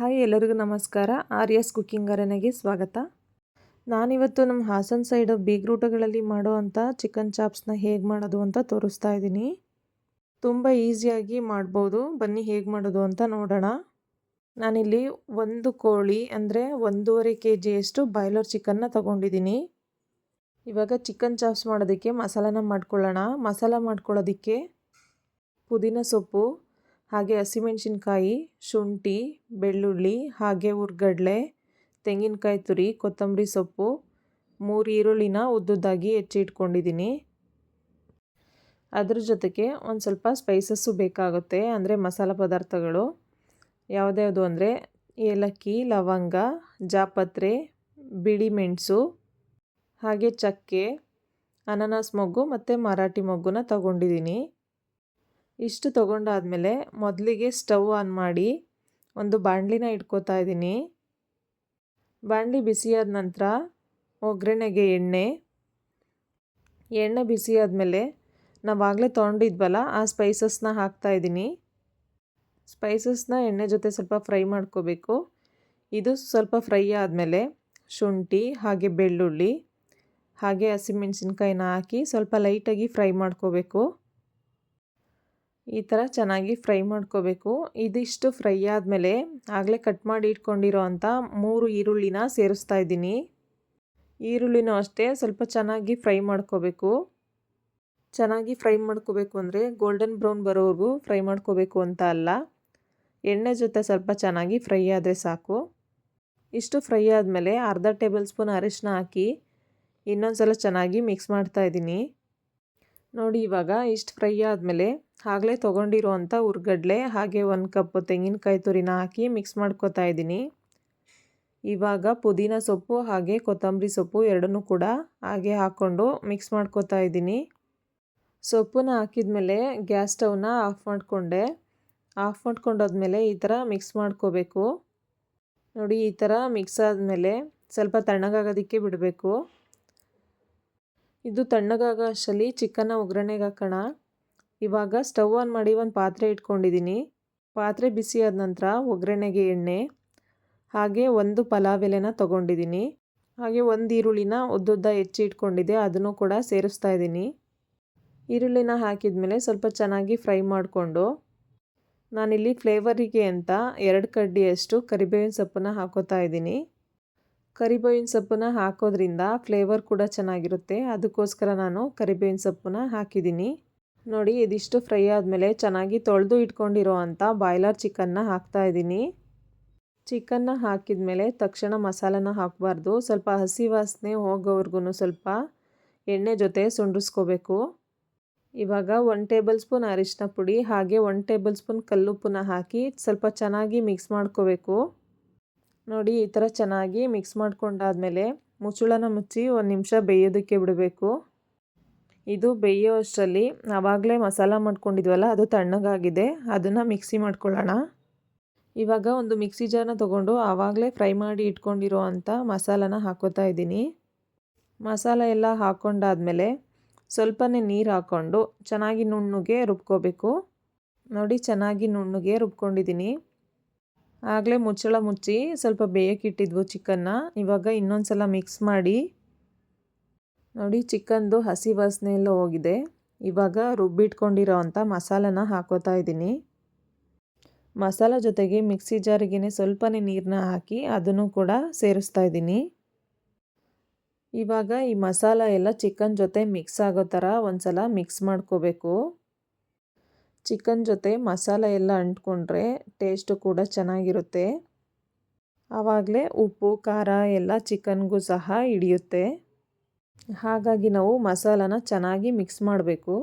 Hi ಎಲ್ಲರಿಗೂ ನಮಸ್ಕಾರ. ಆರ್ಯಸ್ cooking ಅರೇನೆಗೆ ಸ್ವಾಗತ. ನಾನಿವತ್ತು ನಮ್ಮ ಹಾಸನ ಸೈಡ್ ಬೀಗ್ರೂಟಗಳಲ್ಲಿ ಮಾಡುವಂಥ ಚಿಕನ್ ಚಾಪ್ಸ್ನ ಹೇಗೆ ಮಾಡೋದು ಅಂತ ತೋರಿಸ್ತಾ ಇದ್ದೀನಿ. ತುಂಬ ಈಸಿಯಾಗಿ ಮಾಡ್ಬೋದು. ಬನ್ನಿ ಹೇಗೆ ಮಾಡೋದು ಅಂತ ನೋಡೋಣ. ನಾನಿಲ್ಲಿ ಒಂದು ಕೋಳಿ ಅಂದರೆ 1.5 kgಯಷ್ಟು ಬಾಯ್ಲರ್ ಚಿಕನ್ನ ತಗೊಂಡಿದ್ದೀನಿ. ಇವಾಗ ಚಿಕನ್ ಚಾಪ್ಸ್ ಮಾಡೋದಕ್ಕೆ ಮಸಾಲಾನ ಮಾಡ್ಕೊಳ್ಳೋಣ. ಮಸಾಲ ಮಾಡ್ಕೊಳ್ಳೋದಕ್ಕೆ ಪುದೀನ ಸೊಪ್ಪು, ಹಾಗೆ ಹಸಿಮೆಣಸಿನ್ಕಾಯಿ, ಶುಂಠಿ, ಬೆಳ್ಳುಳ್ಳಿ, ಹಾಗೆ ಹುರ್ಗಡ್ಲೆ, ತೆಂಗಿನಕಾಯಿ ತುರಿ, ಕೊತ್ತಂಬರಿ ಸೊಪ್ಪು, 3 ಈರುಳ್ಳಿನ ಉದ್ದುದ್ದಾಗಿ ಹೆಚ್ಚಿಟ್ಕೊಂಡಿದ್ದೀನಿ. ಅದ್ರ ಜೊತೆಗೆ ಒಂದು ಸ್ವಲ್ಪ ಸ್ಪೈಸಸ್ಸು ಬೇಕಾಗುತ್ತೆ, ಅಂದರೆ ಮಸಾಲ ಪದಾರ್ಥಗಳು. ಯಾವುದ್ಯಾವುದು ಅಂದರೆ ಏಲಕ್ಕಿ, ಲವಂಗ, ಜಾಪತ್ರೆ, ಬಿಳಿ ಮೆಣಸು, ಹಾಗೆ ಚಕ್ಕೆ, ಅನಾನಸ್ ಮೊಗ್ಗು ಮತ್ತು ಮರಾಠಿ ಮೊಗ್ಗುನ ತಗೊಂಡಿದ್ದೀನಿ. ಇಷ್ಟು ತೊಗೊಂಡಾದಮೇಲೆ ಮೊದಲಿಗೆ ಸ್ಟವ್ ಆನ್ ಮಾಡಿ ಒಂದು ಬಾಣಲಿನ ಇಟ್ಕೋತಾ ಇದ್ದೀನಿ. ಬಾಣಲಿ ಬಿಸಿಯಾದ ನಂತರ ಒಗ್ಗರಣೆಗೆ ಎಣ್ಣೆ ಬಿಸಿಯಾದಮೇಲೆ ನಾವಾಗಲೇ ತೊಗೊಂಡಿದ್ವಲ್ಲ ಆ ಸ್ಪೈಸಸ್ನ ಹಾಕ್ತಾಯಿದ್ದೀನಿ. ಸ್ಪೈಸಸ್ನ ಎಣ್ಣೆ ಜೊತೆ ಸ್ವಲ್ಪ ಫ್ರೈ ಮಾಡ್ಕೋಬೇಕು. ಇದು ಸ್ವಲ್ಪ ಫ್ರೈ ಆದಮೇಲೆ ಶುಂಠಿ, ಹಾಗೆ ಬೆಳ್ಳುಳ್ಳಿ, ಹಾಗೆ ಹಸಿಮೆಣಸಿನ್ಕಾಯಿನ ಹಾಕಿ ಸ್ವಲ್ಪ ಲೈಟಾಗಿ ಫ್ರೈ ಮಾಡ್ಕೋಬೇಕು. ಈ ಥರ ಚೆನ್ನಾಗಿ ಫ್ರೈ ಮಾಡ್ಕೋಬೇಕು. ಇದಿಷ್ಟು ಫ್ರೈ ಆದಮೇಲೆ ಆಗಲೇ ಕಟ್ ಮಾಡಿ ಇಟ್ಕೊಂಡಿರೋ ಅಂಥ 3 ಈರುಳ್ಳಿನ ಸೇರಿಸ್ತಾ ಇದ್ದೀನಿ. ಈರುಳ್ಳಿನೂ ಅಷ್ಟೇ ಸ್ವಲ್ಪ ಚೆನ್ನಾಗಿ ಫ್ರೈ ಮಾಡ್ಕೋಬೇಕು. ಚೆನ್ನಾಗಿ ಫ್ರೈ ಮಾಡ್ಕೋಬೇಕು ಅಂದರೆ ಗೋಲ್ಡನ್ ಬ್ರೌನ್ ಬರೋವರೆಗೂ ಫ್ರೈ ಮಾಡ್ಕೋಬೇಕು ಅಂತ ಅಲ್ಲ, ಎಣ್ಣೆ ಜೊತೆ ಸ್ವಲ್ಪ ಚೆನ್ನಾಗಿ ಫ್ರೈ ಆದರೆ ಸಾಕು. ಇಷ್ಟು ಫ್ರೈ ಆದಮೇಲೆ ಅರ್ಧ ಟೇಬಲ್ ಸ್ಪೂನ್ ಅರಿಶಿನ ಹಾಕಿ ಇನ್ನೊಂದು ಸಲ ಚೆನ್ನಾಗಿ ಮಿಕ್ಸ್ ಮಾಡ್ತಾಯಿದ್ದೀನಿ. ನೋಡಿ, ಇವಾಗ ಇಷ್ಟು ಫ್ರೈ ಆದಮೇಲೆ ಆಗಲೇ ತೊಗೊಂಡಿರೋ ಅಂಥ ಹುರ್ಗಡ್ಲೆ ಹಾಗೆ 1 ಕಪ್ ತೆಂಗಿನಕಾಯಿ ತುರಿನ ಹಾಕಿ ಮಿಕ್ಸ್ ಮಾಡ್ಕೋತಾ ಇದ್ದೀನಿ. ಇವಾಗ ಪುದೀನ ಸೊಪ್ಪು ಹಾಗೆ ಕೊತ್ತಂಬರಿ ಸೊಪ್ಪು ಎರಡನ್ನೂ ಕೂಡ ಹಾಗೆ ಹಾಕ್ಕೊಂಡು ಮಿಕ್ಸ್ ಮಾಡ್ಕೋತಾ ಇದ್ದೀನಿ. ಸೊಪ್ಪನ್ನ ಹಾಕಿದ್ಮೇಲೆ ಗ್ಯಾಸ್ ಸ್ಟವ್ನ ಆಫ್ ಮಾಡ್ಕೊಂಡಾದ್ಮೇಲೆ ಈ ಥರ ಮಿಕ್ಸ್ ಮಾಡ್ಕೋಬೇಕು. ನೋಡಿ, ಈ ಥರ ಮಿಕ್ಸ್ ಆದಮೇಲೆ ಸ್ವಲ್ಪ ತಣ್ಣಗಾಗೋದಕ್ಕೆ ಬಿಡಬೇಕು. ಇದು ತಣ್ಣಗಾಗೋ ಅಷ್ಟರಲ್ಲಿ ಚಿಕನ್ನ ಒಗ್ಗರಣೆಗೆ ಹಾಕೋಣ. ಇವಾಗ ಸ್ಟವ್ ಆನ್ ಮಾಡಿ ಒಂದು ಪಾತ್ರೆ ಇಟ್ಕೊಂಡಿದ್ದೀನಿ. ಪಾತ್ರೆ ಬಿಸಿಯಾದ ನಂತರ ಒಗ್ಗರಣೆಗೆ ಎಣ್ಣೆ, ಹಾಗೆ 1 ಪಲಾವ್ ಎಲೆನ ತೊಗೊಂಡಿದ್ದೀನಿ, ಹಾಗೆ 1 ಈರುಳ್ಳಿನ ಉದ್ದುದ್ದ ಹೆಚ್ಚಿ ಇಟ್ಕೊಂಡಿದ್ದೆ, ಅದನ್ನು ಕೂಡ ಸೇರಿಸ್ತಾ ಇದ್ದೀನಿ. ಈರುಳ್ಳಿನ ಹಾಕಿದ್ಮೇಲೆ ಸ್ವಲ್ಪ ಚೆನ್ನಾಗಿ ಫ್ರೈ ಮಾಡಿಕೊಂಡು ನಾನಿಲ್ಲಿ ಫ್ಲೇವರಿಗೆ ಅಂತ 2 ಕಡ್ಡಿಯಷ್ಟು ಕರಿಬೇವಿನ ಸೊಪ್ಪನ್ನ ಹಾಕೋತಾ ಇದ್ದೀನಿ. ಕರಿಬೇವಿನ ಸೊಪ್ಪನ್ನ ಹಾಕೋದ್ರಿಂದ ಫ್ಲೇವರ್ ಕೂಡ ಚೆನ್ನಾಗಿರುತ್ತೆ, ಅದಕ್ಕೋಸ್ಕರ ನಾನು ಕರಿಬೇವಿನ ಸೊಪ್ಪನ್ನ ಹಾಕಿದ್ದೀನಿ. ನೋಡಿ, ಇದಿಷ್ಟು ಫ್ರೈ ಆದಮೇಲೆ ಚೆನ್ನಾಗಿ ತೊಳೆದು ಇಟ್ಕೊಂಡಿರೋ ಅಂಥ ಬಾಯ್ಲರ್ ಚಿಕನ್ನ ಹಾಕ್ತಾಯಿದ್ದೀನಿ. ಚಿಕನ್ನ ಹಾಕಿದ್ಮೇಲೆ ತಕ್ಷಣ ಮಸಾಲನ ಹಾಕಬಾರ್ದು. ಸ್ವಲ್ಪ ಹಸಿ ವಾಸನೆ ಹೋಗೋವರೆಗೂ ಸ್ವಲ್ಪ ಎಣ್ಣೆ ಜೊತೆ ಸುಂಡಿಸ್ಕೋಬೇಕು. ಇವಾಗ 1 ಟೇಬಲ್ ಸ್ಪೂನ್ ಅರಿಶಿನ ಪುಡಿ ಹಾಗೆ 1 ಟೇಬಲ್ ಸ್ಪೂನ್ ಕಲ್ಲುಪ್ಪನ್ನ ಹಾಕಿ ಸ್ವಲ್ಪ ಚೆನ್ನಾಗಿ ಮಿಕ್ಸ್ ಮಾಡ್ಕೋಬೇಕು. ನೋಡಿ, ಈ ಥರ ಚೆನ್ನಾಗಿ ಮಿಕ್ಸ್ ಮಾಡ್ಕೊಂಡಾದ್ಮೇಲೆ ಮುಚ್ಚಳನ ಮುಚ್ಚಿ 1 ನಿಮಿಷ ಬೇಯೋದಕ್ಕೆ ಬಿಡಬೇಕು. ಇದು ಬೇಯೋ ಅಷ್ಟರಲ್ಲಿ ಆವಾಗಲೇ ಮಸಾಲ ಮಾಡ್ಕೊಂಡಿದ್ವಲ್ಲ ಅದು ತಣ್ಣಗಾಗಿದೆ, ಅದನ್ನು ಮಿಕ್ಸಿ ಮಾಡ್ಕೊಳ್ಳೋಣ. ಇವಾಗ ಒಂದು ಮಿಕ್ಸಿ ಜಾರ್ನ ತೊಗೊಂಡು ಆವಾಗಲೇ ಫ್ರೈ ಮಾಡಿ ಇಟ್ಕೊಂಡಿರೋ ಅಂಥ ಮಸಾಲಾನ ಹಾಕೋತಾ ಇದ್ದೀನಿ. ಮಸಾಲ ಎಲ್ಲ ಹಾಕ್ಕೊಂಡಾದ್ಮೇಲೆ ಸ್ವಲ್ಪನೇ ನೀರು ಹಾಕ್ಕೊಂಡು ಚೆನ್ನಾಗಿ ನುಣ್ಣಗೆ ರುಬ್ಕೋಬೇಕು. ನೋಡಿ, ಚೆನ್ನಾಗಿ ನುಣ್ಣಗೆ ರುಬ್ಕೊಂಡಿದ್ದೀನಿ. ಆಗಲೇ ಮುಚ್ಚಳ ಮುಚ್ಚಿ ಸ್ವಲ್ಪ ಬೇಯಕ್ಕಿಟ್ಟಿದ್ವು ಚಿಕನ್ನ. ಇವಾಗ ಇನ್ನೊಂದು ಸಲ ಮಿಕ್ಸ್ ಮಾಡಿ ನೋಡಿ, ಚಿಕನ್ದು ಹಸಿ ವಾಸನೆ ಎಲ್ಲ ಹೋಗಿದೆ. ಇವಾಗ ರುಬ್ಬಿಟ್ಕೊಂಡಿರೋ ಅಂಥ ಮಸಾಲನ ಹಾಕೋತಾ ಇದ್ದೀನಿ. ಮಸಾಲ ಜೊತೆಗೆ ಮಿಕ್ಸಿ ಜಾರಿಗೇ ಸ್ವಲ್ಪನೇ ನೀರನ್ನ ಹಾಕಿ ಅದನ್ನು ಕೂಡ ಸೇರಿಸ್ತಾ ಇದ್ದೀನಿ. ಇವಾಗ ಈ ಮಸಾಲ ಎಲ್ಲ ಚಿಕನ್ ಜೊತೆ ಮಿಕ್ಸ್ ಆಗೋ ಥರ ಒಂದು ಸಲ ಮಿಕ್ಸ್ ಮಾಡ್ಕೋಬೇಕು. ಚಿಕನ್ ಜೊತೆ ಮಸಾಲ ಎಲ್ಲ ಅಂಟ್ಕೊಂಡ್ರೆ ಟೇಸ್ಟು ಕೂಡ ಚೆನ್ನಾಗಿರುತ್ತೆ. ಆವಾಗಲೇ ಉಪ್ಪು ಖಾರ ಎಲ್ಲ ಚಿಕನ್ಗೂ ಸಹ ಹಿಡಿಯುತ್ತೆ. ಹಾಗಾಗಿ ನಾವು ಮಸಾಲಾನ ಚೆನ್ನಾಗಿ ಮಿಕ್ಸ್ ಮಾಡಬೇಕು.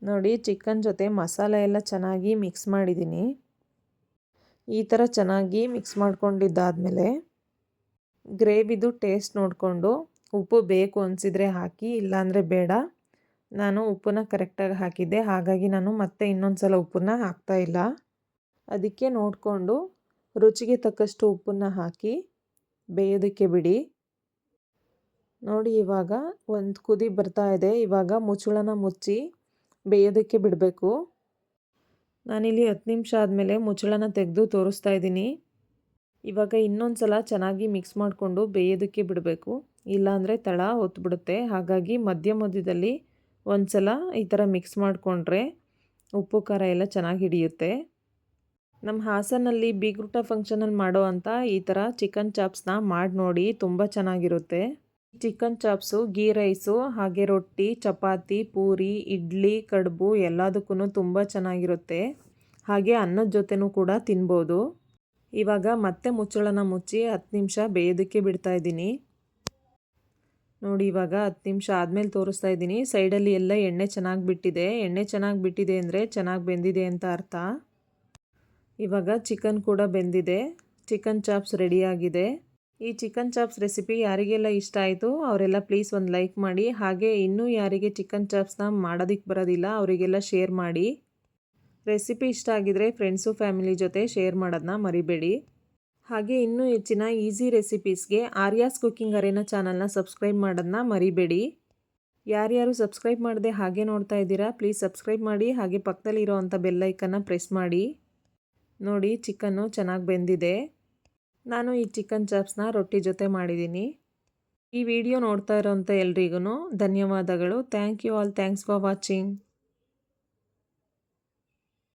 ನೋಡಿ, ಚಿಕನ್ ಜೊತೆ ಮಸಾಲ ಎಲ್ಲ ಚೆನ್ನಾಗಿ ಮಿಕ್ಸ್ ಮಾಡಿದ್ದೀನಿ. ಈ ಥರ ಚೆನ್ನಾಗಿ ಮಿಕ್ಸ್ ಮಾಡ್ಕೊಂಡಿದ್ದಾದಮೇಲೆ ಗ್ರೇವಿದು ಟೇಸ್ಟ್ ನೋಡಿಕೊಂಡು ಉಪ್ಪು ಬೇಕು ಅನಿಸಿದರೆ ಹಾಕಿ, ಇಲ್ಲಾಂದರೆ ಬೇಡ. ನಾನು ಉಪ್ಪನ್ನ ಕರೆಕ್ಟಾಗಿ ಹಾಕಿದ್ದೆ, ಹಾಗಾಗಿ ನಾನು ಮತ್ತೆ ಇನ್ನೊಂದು ಸಲ ಉಪ್ಪನ್ನ ಹಾಕ್ತಾಯಿಲ್ಲ. ಅದಕ್ಕೆ ನೋಡಿಕೊಂಡು ರುಚಿಗೆ ತಕ್ಕಷ್ಟು ಉಪ್ಪನ್ನ ಹಾಕಿ ಬೇಯೋದಕ್ಕೆ ಬಿಡಿ. ನೋಡಿ, ಇವಾಗ ಒಂದು ಕುದಿ ಬರ್ತಾ ಇದೆ. ಇವಾಗ ಮುಚ್ಚಳನ ಮುಚ್ಚಿ ಬೇಯೋದಕ್ಕೆ ಬಿಡಬೇಕು. ನಾನಿಲ್ಲಿ 10 ನಿಮಿಷ ಆದಮೇಲೆ ಮುಚ್ಚಳನ ತೆಗೆದು ತೋರಿಸ್ತಾ ಇದ್ದೀನಿ. ಇವಾಗ ಇನ್ನೊಂದು ಸಲ ಚೆನ್ನಾಗಿ ಮಿಕ್ಸ್ ಮಾಡಿಕೊಂಡು ಬೇಯೋದಕ್ಕೆ ಬಿಡಬೇಕು. ಇಲ್ಲಾಂದರೆ ತಳ ಹೊತ್ಬಿಡುತ್ತೆ. ಹಾಗಾಗಿ ಮಧ್ಯದಲ್ಲಿ ಒಂದು ಸಲ ಈ ಥರ ಮಿಕ್ಸ್ ಮಾಡಿಕೊಂಡ್ರೆ ಉಪ್ಪು ಖಾರ ಎಲ್ಲ ಚೆನ್ನಾಗಿ ಹಿಡಿಯುತ್ತೆ. ನಮ್ಮ ಹಾಸನಲ್ಲಿ ಬೀಗ್ರೂಟ ಫಂಕ್ಷನಲ್ಲಿ ಮಾಡೋ ಅಂಥ ಈ ಥರ ಚಿಕನ್ ಚಾಪ್ಸ್ನ ಮಾಡಿ ನೋಡಿ, ತುಂಬ ಚೆನ್ನಾಗಿರುತ್ತೆ. ಚಿಕನ್ ಚಾಪ್ಸು ಗೀ ರೈಸು ಹಾಗೆ ರೊಟ್ಟಿ, ಚಪಾತಿ, ಪೂರಿ, ಇಡ್ಲಿ, ಕಡುಬು ಎಲ್ಲದಕ್ಕೂ ತುಂಬ ಚೆನ್ನಾಗಿರುತ್ತೆ. ಹಾಗೆ ಅನ್ನದ ಜೊತೆನೂ ಕೂಡ ತಿನ್ಬೋದು. ಇವಾಗ ಮತ್ತೆ ಮುಚ್ಚಳನ ಮುಚ್ಚಿ 10 ನಿಮಿಷ ಬೇಯೋದಕ್ಕೆ ಬಿಡ್ತಾ ಇದ್ದೀನಿ. ನೋಡಿ ಇವಾಗ 10 ನಿಮಿಷ ಆದಮೇಲೆ ತೋರಿಸ್ತಾ ಇದ್ದೀನಿ. ಸೈಡಲ್ಲಿ ಎಲ್ಲ ಎಣ್ಣೆ ಚೆನ್ನಾಗಿ ಬಿಟ್ಟಿದೆ. ಎಣ್ಣೆ ಚೆನ್ನಾಗಿ ಬಿಟ್ಟಿದೆ ಅಂದರೆ ಚೆನ್ನಾಗಿ ಬೆಂದಿದೆ ಅಂತ ಅರ್ಥ. ಇವಾಗ ಚಿಕನ್ ಕೂಡ ಬೆಂದಿದೆ. ಚಿಕನ್ ಚಾಪ್ಸ್ ರೆಡಿಯಾಗಿದೆ. ಈ ಚಿಕನ್ ಚಾಪ್ಸ್ ರೆಸಿಪಿ ಯಾರಿಗೆಲ್ಲ ಇಷ್ಟ ಆಯಿತು ಅವರೆಲ್ಲ ಪ್ಲೀಸ್ ಒಂದು ಲೈಕ್ ಮಾಡಿ. ಹಾಗೆ ಇನ್ನೂ ಯಾರಿಗೆ ಚಿಕನ್ ಚಾಪ್ಸ್ನ ಮಾಡೋದಕ್ಕೆ ಬರೋದಿಲ್ಲ ಅವರಿಗೆಲ್ಲ ಶೇರ್ ಮಾಡಿ. ರೆಸಿಪಿ ಇಷ್ಟ ಆಗಿದರೆ ಫ್ರೆಂಡ್ಸು ಫ್ಯಾಮಿಲಿ ಜೊತೆ ಶೇರ್ ಮಾಡೋದನ್ನ ಮರಿಬೇಡಿ. ಹಾಗೆ ಇನ್ನೂ ಹೆಚ್ಚಿನ ಈಸಿ ರೆಸಿಪೀಸ್ಗೆ ಆರ್ಯಾಸ್ ಕುಕಿಂಗ್ ಅರೇನಾ ಚಾನಲ್ನ ಸಬ್ಸ್ಕ್ರೈಬ್ ಮಾಡೋದನ್ನ ಮರಿಬೇಡಿ. ಯಾರ್ಯಾರು ಸಬ್ಸ್ಕ್ರೈಬ್ ಮಾಡದೆ ಹಾಗೆ ನೋಡ್ತಾ ಇದ್ದೀರಾ ಪ್ಲೀಸ್ ಸಬ್ಸ್ಕ್ರೈಬ್ ಮಾಡಿ. ಹಾಗೆ ಪಕ್ಕದಲ್ಲಿರೋ ಅಂಥ ಬೆಲ್ಲೈಕನ್ನ ಪ್ರೆಸ್ ಮಾಡಿ. ನೋಡಿ ಚಿಕನ್ನು ಚೆನ್ನಾಗಿ ಬೆಂದಿದೆ. ನಾನು ಈ ಚಿಕನ್ ಚಾಪ್ಸ್ನ ರೊಟ್ಟಿ ಜೊತೆ ಮಾಡಿದ್ದೀನಿ. ಈ ವಿಡಿಯೋ ನೋಡ್ತಾ ಇರೋಂಥ ಎಲ್ರಿಗೂ ಧನ್ಯವಾದಗಳು. Thank you all. Thanks for watching.